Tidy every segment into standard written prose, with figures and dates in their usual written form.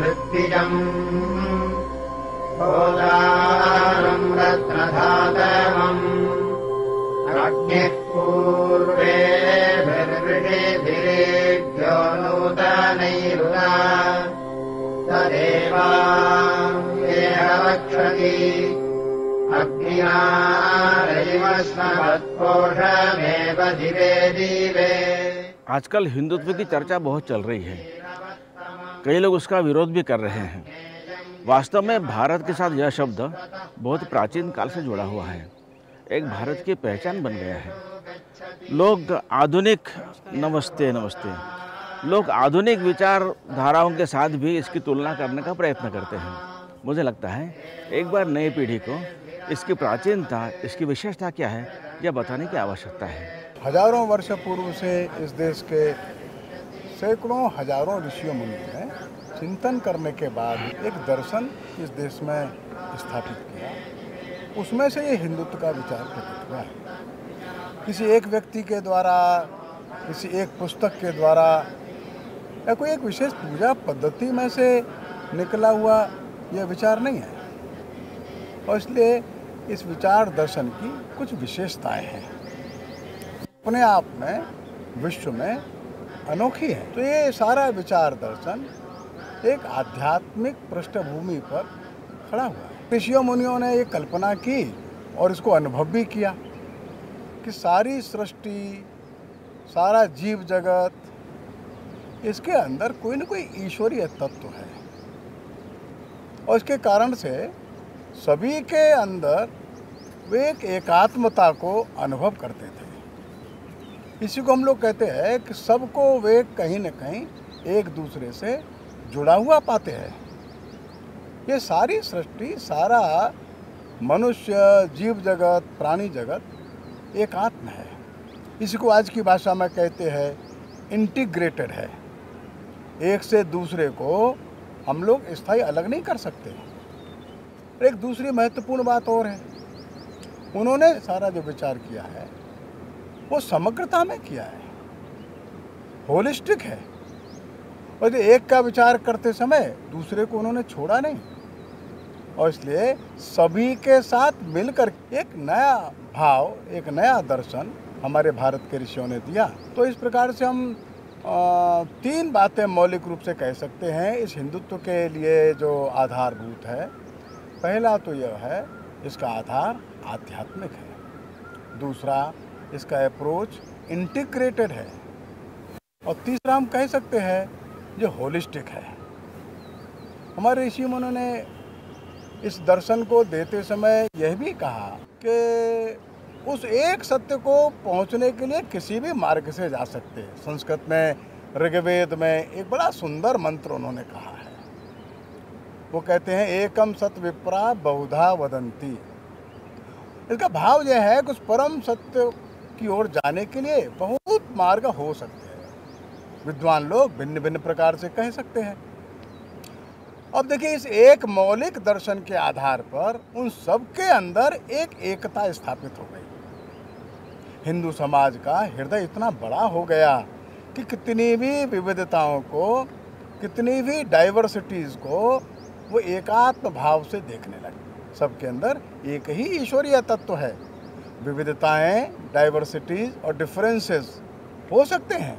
मृत्तिजम् गोदारम् रत्नधातवम् अग्निः पूर्वेभिर्वृषिभिरेभ्यो नूतनैरुदा तदेवान्येह वक्षति अग्निनारयिमस्मत्कोशमेव दिवे दिवे। आजकल हिंदुत्व की चर्चा बहुत चल रही है, कई लोग उसका विरोध भी कर रहे हैं। वास्तव में भारत के साथ यह शब्द बहुत प्राचीन काल से जुड़ा हुआ है, एक भारत की पहचान बन गया है। लोग आधुनिक नमस्ते नमस्ते लोग आधुनिक विचारधाराओं के साथ भी इसकी तुलना करने का प्रयत्न करते हैं। मुझे लगता है एक बार नई पीढ़ी को इसकी प्राचीनता, इसकी विशेषता क्या है, यह बताने की आवश्यकता है। हजारों वर्ष पूर्व से इस देश के सैकड़ों हजारों ऋषियों मुनियों ने चिंतन करने के बाद एक दर्शन इस देश में स्थापित किया। उसमें से ये हिंदुत्व का विचार प्रकट हुआ है। किसी एक व्यक्ति के द्वारा, किसी एक पुस्तक के द्वारा या कोई एक विशेष पूजा पद्धति में से निकला हुआ यह विचार नहीं है, और इसलिए इस विचार दर्शन की कुछ विशेषताएं हैं, अपने आप में विश्व में अनोखी है। तो ये सारा विचार दर्शन एक आध्यात्मिक पृष्ठभूमि पर खड़ा हुआ है। ऋषियों मुनियों ने ये कल्पना की और इसको अनुभव भी किया कि सारी सृष्टि, सारा जीव जगत, इसके अंदर कोई न कोई ईश्वरीय तत्व है, और इसके कारण से सभी के अंदर वे एक एकात्मता को अनुभव करते थे। इसी को हम लोग कहते हैं कि सबको वे कहीं न कहीं एक दूसरे से जुड़ा हुआ पाते हैं। ये सारी सृष्टि, सारा मनुष्य, जीव जगत, प्राणी जगत एकात्म है। इसी को आज की भाषा में कहते हैं इंटीग्रेटेड है। एक से दूसरे को हम लोग स्थायी अलग नहीं कर सकते। एक दूसरी महत्वपूर्ण बात और है, उन्होंने सारा जो विचार किया है वो समग्रता में किया है, होलिस्टिक है। और एक का विचार करते समय दूसरे को उन्होंने छोड़ा नहीं, और इसलिए सभी के साथ मिलकर एक नया भाव, एक नया दर्शन हमारे भारत के ऋषियों ने दिया। तो इस प्रकार से हम तीन बातें मौलिक रूप से कह सकते हैं इस हिंदुत्व के लिए जो आधारभूत है। पहला तो यह है, इसका आधार आध्यात्मिक है। दूसरा, इसका अप्रोच इंटीग्रेटेड है। और तीसरा हम कह सकते हैं जो होलिस्टिक है। हमारे ऋषि मुनियों ने इस दर्शन को देते समय यह भी कहा कि उस एक सत्य को पहुंचने के लिए किसी भी मार्ग से जा सकते हैं। संस्कृत में, ऋग्वेद में एक बड़ा सुंदर मंत्र उन्होंने कहा है। वो कहते हैं एकम सत विप्रा बहुधा वदंती। इसका भाव यह है कि उस परम सत्य की ओर जाने के लिए बहुत मार्ग हो सकते हैं। विद्वान लोग भिन्न भिन्न प्रकार से कह सकते हैं। अब देखिए, इस एक मौलिक दर्शन के आधार पर उन सब के अंदर एक एकता स्थापित हो गई। हिंदू समाज का हृदय इतना बड़ा हो गया कि कितनी भी विविधताओं को, कितनी भी डाइवर्सिटीज़ को वो एकात्म भाव से देखने लगे। सबके अंदर एक ही ईश्वरीय तत्व है। विविधताएं, डाइवर्सिटीज और डिफरेंसेस हो सकते हैं,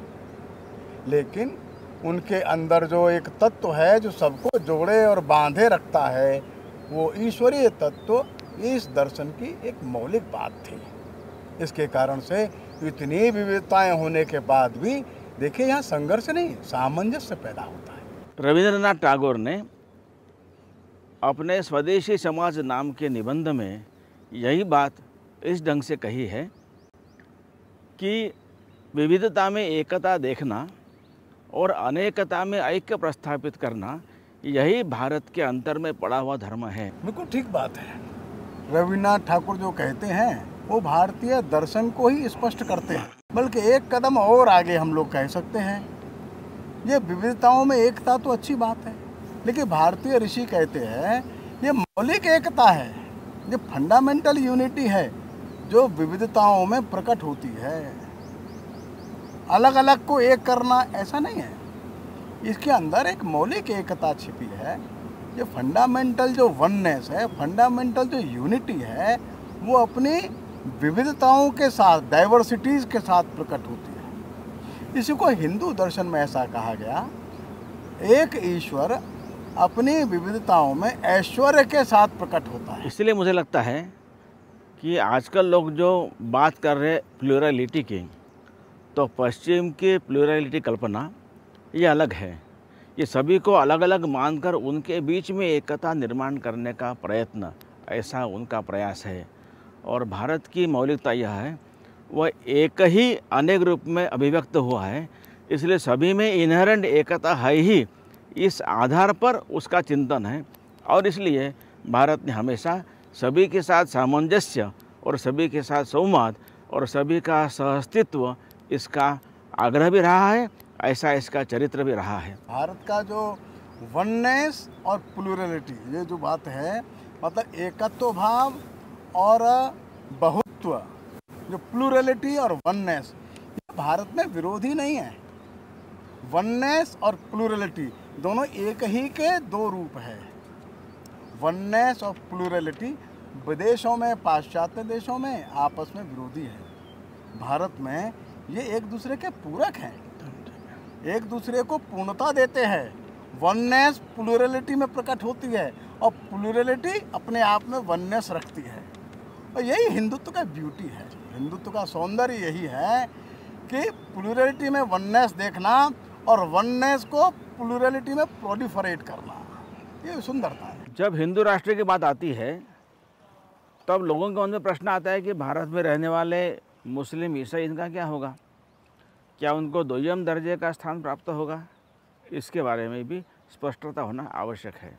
लेकिन उनके अंदर जो एक तत्व है जो सबको जोड़े और बांधे रखता है, वो ईश्वरीय तत्व इस दर्शन की एक मौलिक बात थी। इसके कारण से इतनी विविधताएं होने के बाद भी देखिए, यहाँ संघर्ष नहीं, सामंजस्य पैदा होता है। रविंद्रनाथ टैगोर ने अपने स्वदेशी समाज नाम के निबंध में यही बात इस ढंग से कही है कि विविधता में एकता देखना और अनेकता में ऐक्य प्रस्थापित करना, यही भारत के अंतर में पड़ा हुआ धर्म है। बिल्कुल ठीक बात है। रविन्द्रनाथ ठाकुर जो कहते हैं वो भारतीय दर्शन को ही स्पष्ट करते हैं, बल्कि एक कदम और आगे हम लोग कह सकते हैं। ये विविधताओं में एकता तो अच्छी बात है, लेकिन भारतीय ऋषि कहते हैं ये मौलिक एकता है, ये फंडामेंटल यूनिटी है जो विविधताओं में प्रकट होती है। अलग अलग को एक करना ऐसा नहीं है। इसके अंदर एक मौलिक एकता छिपी है। ये फंडामेंटल जो वननेस है, फंडामेंटल जो यूनिटी है, वो अपनी विविधताओं के साथ, डाइवर्सिटीज़ के साथ प्रकट होती है। इसी को हिंदू दर्शन में ऐसा कहा गया, एक ईश्वर अपनी विविधताओं में ऐश्वर्य के साथ प्रकट होता है। इसलिए मुझे लगता है कि आजकल लोग जो बात कर रहे प्लूरलिटी की, तो पश्चिम की प्लूरलिटी कल्पना ये अलग है। ये सभी को अलग अलग मानकर उनके बीच में एकता निर्माण करने का प्रयत्न, ऐसा उनका प्रयास है। और भारत की मौलिकता यह है, वह एक ही अनेक रूप में अभिव्यक्त हुआ है, इसलिए सभी में इनहेरेंट एकता है ही, इस आधार पर उसका चिंतन है। और इसलिए भारत ने हमेशा सभी के साथ सामंजस्य और सभी के साथ संवाद और सभी का सहअस्तित्व, इसका आग्रह भी रहा है, ऐसा इसका चरित्र भी रहा है। भारत का जो वननेस और प्लूरलिटी, ये जो बात है, मतलब एकत्व भाव और बहुत्व, जो प्लूरलिटी और वननेस, ये भारत में विरोधी नहीं है। वननेस और प्लूरलिटी दोनों एक ही के दो रूप है। वननेस और प्लूरलिटी विदेशों में, पाश्चात्य देशों में आपस में विरोधी है। भारत में ये एक दूसरे के पूरक हैं, एक दूसरे को पूर्णता देते हैं। वननेस प्लूरलिटी में प्रकट होती है और प्लूरलिटी अपने आप में वननेस रखती है। और यही हिंदुत्व का ब्यूटी है, हिंदुत्व का सौंदर्य यही है कि प्लूरलिटी में वननेस देखना और वननेस को प्लूरलिटी में प्रोलिफरेट करना, ये सुंदरता है। जब हिंदू राष्ट्र की बात आती है, तब लोगों के मन में प्रश्न आता है कि भारत में रहने वाले मुस्लिम, ईसाई, इनका क्या होगा? क्या उनको दोयम दर्जे का स्थान प्राप्त होगा? इसके बारे में भी स्पष्टता होना आवश्यक है।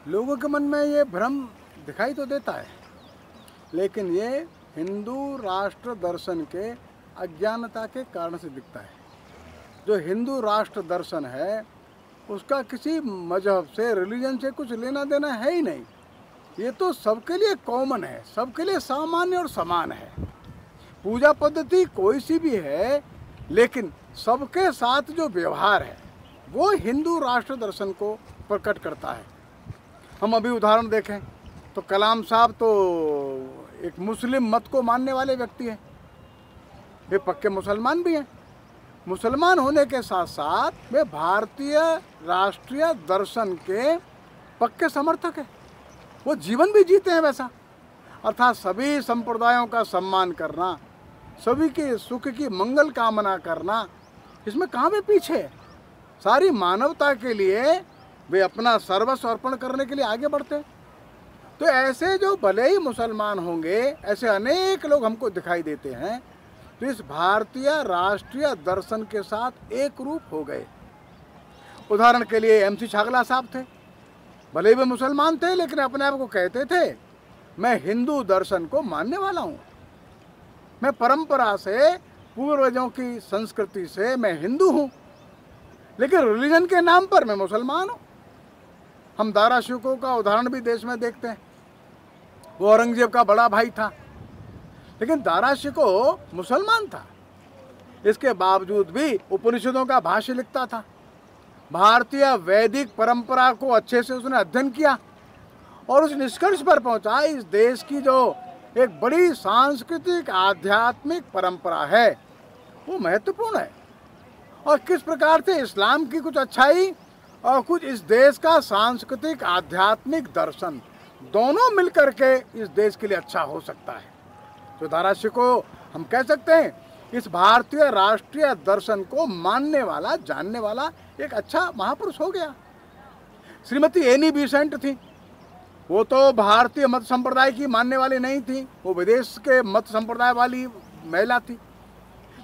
लोगों के मन में ये भ्रम दिखाई तो देता है, लेकिन ये हिंदू राष्ट्र दर्शन के अज्ञानता के कारण से दिखता है। जो हिंदू राष्ट्र दर्शन है, उसका किसी मजहब से, रिलीजन से कुछ लेना देना है ही नहीं। ये तो सबके लिए कॉमन है, सबके लिए सामान्य और समान है। पूजा पद्धति कोई सी भी है, लेकिन सबके साथ जो व्यवहार है वो हिंदू राष्ट्र दर्शन को प्रकट करता है। हम अभी उदाहरण देखें तो कलाम साहब तो एक मुस्लिम मत को मानने वाले व्यक्ति हैं, वे पक्के मुसलमान भी हैं। मुसलमान होने के साथ साथ वे भारतीय राष्ट्रीय दर्शन के पक्के समर्थक हैं। वो जीवन भी जीते हैं वैसा, अर्थात सभी संप्रदायों का सम्मान करना, सभी के सुख की मंगल कामना करना, इसमें कहाँ वे पीछे। सारी मानवता के लिए वे अपना सर्वस्व अर्पण करने के लिए आगे बढ़ते। तो ऐसे जो भले ही मुसलमान होंगे, ऐसे अनेक लोग हमको दिखाई देते हैं, तो इस भारतीय राष्ट्रीय दर्शन के साथ एक रूप हो गए। उदाहरण के लिए MC छागला साहब थे, भले ही वे मुसलमान थे, लेकिन अपने आप को कहते थे मैं हिंदू दर्शन को मानने वाला हूँ, मैं परंपरा से, पूर्वजों की संस्कृति से मैं हिंदू हूँ, लेकिन रिलीजन के नाम पर मैं मुसलमान हूँ। हम दारा शिकोह का उदाहरण भी देश में देखते हैं। वो औरंगजेब का बड़ा भाई था, लेकिन दारा शिकोह मुसलमान था। इसके बावजूद भी उपनिषदों का भाष्य लिखता था। भारतीय वैदिक परंपरा को अच्छे से उसने अध्ययन किया और उस निष्कर्ष पर पहुंचा, इस देश की जो एक बड़ी सांस्कृतिक आध्यात्मिक परंपरा है वो महत्वपूर्ण है, और किस प्रकार से इस्लाम की कुछ अच्छाई और कुछ इस देश का सांस्कृतिक आध्यात्मिक दर्शन दोनों मिलकर के इस देश के लिए अच्छा हो सकता है। तो दारा शिकोह हम कह सकते हैं इस भारतीय राष्ट्रीय दर्शन को मानने वाला, जानने वाला एक अच्छा महापुरुष हो गया। श्रीमती एनी बेसेंट थी, वो तो भारतीय मत संप्रदाय की मानने वाली नहीं थी, वो विदेश के मत संप्रदाय वाली महिला थी,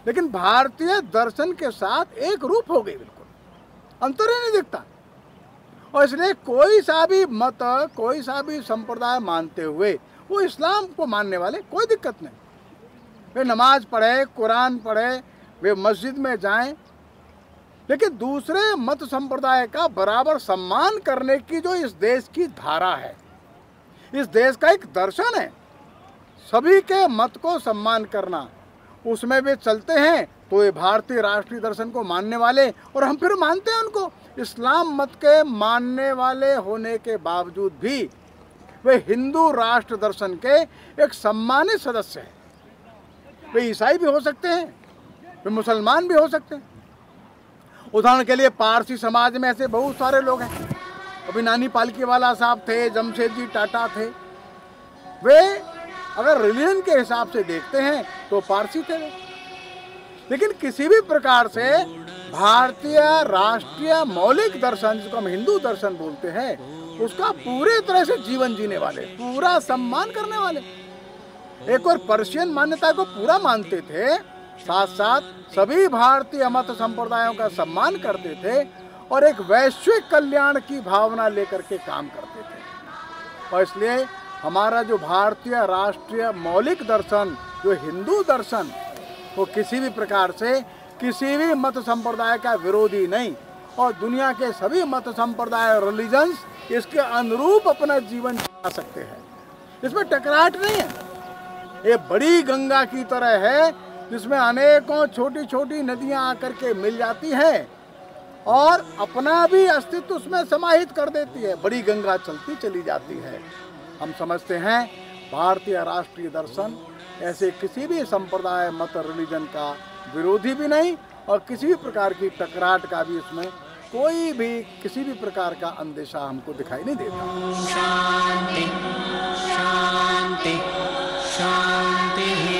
लेकिन भारतीय दर्शन के साथ एक रूप हो गई, बिल्कुल अंतर ही नहीं दिखता। और इसलिए कोई सा भी मत, कोई सा भी संप्रदाय मानते हुए वो इस्लाम को मानने वाले कोई दिक्कत नहीं। वे नमाज पढ़े, कुरान पढ़े, वे मस्जिद में जाएं, लेकिन दूसरे मत संप्रदाय का बराबर सम्मान करने की जो इस देश की धारा है, इस देश का एक दर्शन है, सभी के मत को सम्मान करना, उसमें वे चलते हैं तो ये भारतीय राष्ट्रीय दर्शन को मानने वाले, और हम फिर मानते हैं उनको। इस्लाम मत के मानने वाले होने के बावजूद भी वे हिंदू राष्ट्र दर्शन के एक सम्मानित सदस्य हैं। वे ईसाई भी हो सकते हैं, वे मुसलमान भी हो सकते हैं। उदाहरण के लिए पारसी समाज में ऐसे बहुत सारे लोग हैं। अभी नानी पालकीवाला साहब थे, जमशेदजी टाटा थे। वे अगर रिलीजन के हिसाब से देखते हैं तो पारसी थे वे। लेकिन किसी भी प्रकार से भारतीय राष्ट्रीय मौलिक दर्शन, जिसको हम हिंदू दर्शन बोलते हैं, उसका पूरे तरह से जीवन जीने वाले, पूरा सम्मान करने वाले। एक और पर्शियन मान्यता को पूरा मानते थे, साथ साथ सभी भारतीय मत संप्रदायों का सम्मान करते थे और एक वैश्विक कल्याण की भावना लेकर के काम करते थे। और इसलिए हमारा जो भारतीय राष्ट्रीय मौलिक दर्शन, जो हिंदू दर्शन, वो किसी भी प्रकार से किसी भी मत संप्रदाय का विरोधी नहीं, और दुनिया के सभी मत संप्रदाय और रिलीजन्स इसके अनुरूप अपना जीवन जी सकते हैं। इसमें टकराहट नहीं है। ये बड़ी गंगा की तरह है जिसमें अनेकों छोटी छोटी नदियां आकर के मिल जाती हैं और अपना भी अस्तित्व उसमें समाहित कर देती है। बड़ी गंगा चलती चली जाती है। हम समझते हैं भारतीय राष्ट्रीय दर्शन ऐसे किसी भी संप्रदाय, मत, रिलीजन का विरोधी भी नहीं, और किसी भी प्रकार की टकराहट का भी इसमें कोई भी किसी भी प्रकार का अंदेशा हमको दिखाई नहीं देता। शांति शांति शांति।